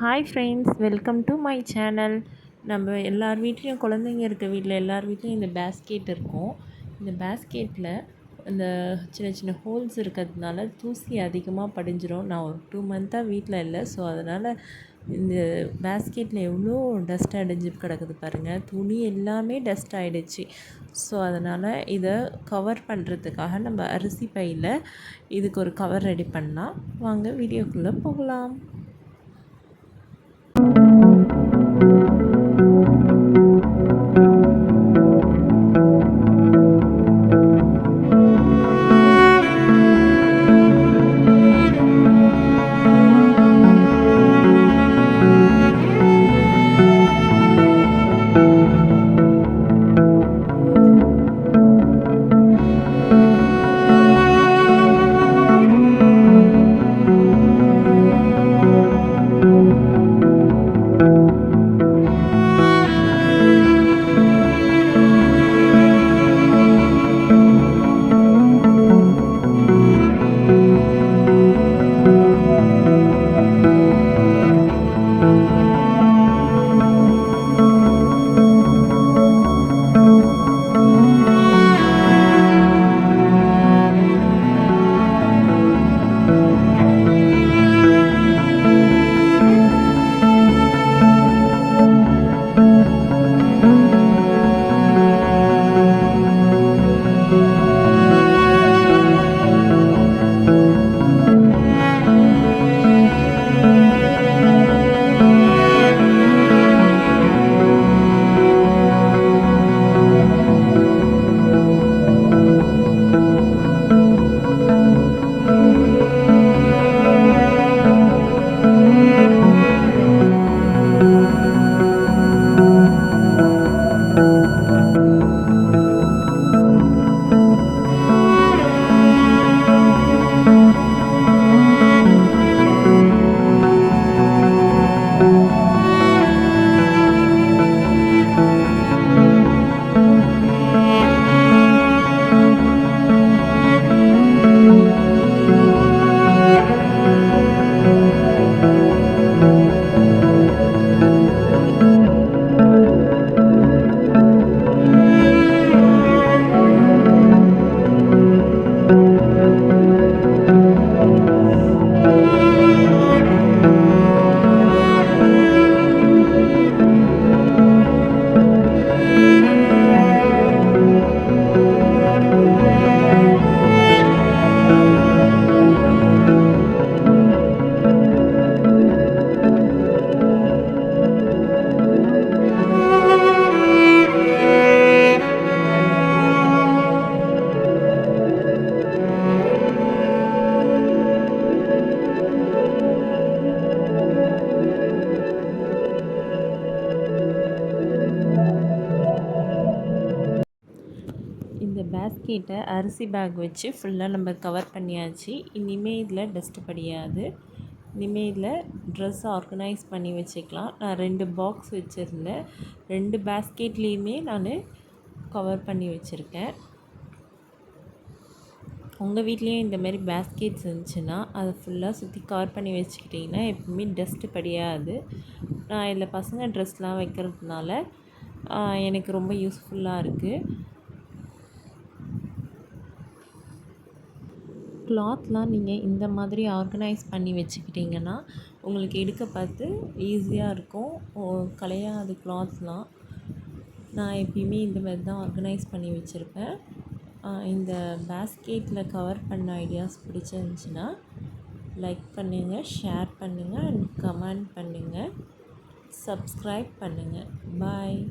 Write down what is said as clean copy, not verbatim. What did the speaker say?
Hi friends, welcome to my channel. நம்ம எல்லார் வீட்லேயும் குழந்தைங்க இருக்க வீட்டில் எல்லார் வீட்லேயும் இந்த பேஸ்கெட் இருக்கும். இந்த பேஸ்கெட்டில் இந்த சின்ன சின்ன ஹோல்ஸ் இருக்கிறதுனால தூசி அதிகமாக படிஞ்சிரும். நான் ஒரு 2 மந்த்தாக வீட்டில் இல்லை. ஸோ அதனால் இந்த பேஸ்கெட்டில் எவ்வளோ டஸ்ட் அடைஞ்சு கிடக்குது பாருங்கள். துணி எல்லாமே டஸ்ட் ஆகிடுச்சு. ஸோ அதனால் இதை கவர் பண்ணுறதுக்காக நம்ம அரிசி பையில் இதுக்கு ஒரு கவர் ரெடி பண்ணலாம். வாங்க வீடியோக்குள்ளே போகலாம். இந்த பேஸ்கெட்டை அரிசி பேக் வச்சு ஃபுல்லாக நம்ம கவர் பண்ணியாச்சு. இனிமேல் இதில் டஸ்ட்டு படியாது. இனிமேல் இதில் ட்ரெஸ் ஆர்கனைஸ் பண்ணி வச்சுக்கலாம். நான் 2 பாக்ஸ் வச்சுருந்தேன். 2 பேஸ்கெட்லேயுமே நான் கவர் பண்ணி வச்சுருக்கேன். உங்கள் வீட்லேயும் இந்தமாரி பேஸ்கெட்ஸ் இருந்துச்சுன்னா அதை ஃபுல்லாக சுற்றி கவர் பண்ணி வச்சுக்கிட்டிங்கன்னா எப்பவுமே டஸ்ட்டு படியாது. நான் இதில் பசங்க ட்ரெஸ்லாம் வைக்கிறதுனால எனக்கு ரொம்ப யூஸ்ஃபுல்லாக இருக்குது. கிளாத்லாம் நீங்கள் இந்த மாதிரி ஆர்கனைஸ் பண்ணி வச்சுக்கிட்டிங்கன்னா உங்களுக்கு எடுக்க பார்த்து ஈஸியாக இருக்கும். கலையாது கிளாத்லாம். நான் எப்பயுமே இந்த மாதிரி தான் ஆர்கனைஸ் பண்ணி வச்சுருப்பேன். இந்த பேஸ்கெட்டில் கவர் பண்ண ஐடியாஸ் பிடிச்சிருந்துச்சின்னா லைக் பண்ணுங்கள், ஷேர் பண்ணுங்கள் அண்ட் கமெண்ட் பண்ணுங்கள், சப்ஸ்கிரைப் பண்ணுங்கள். பாய்.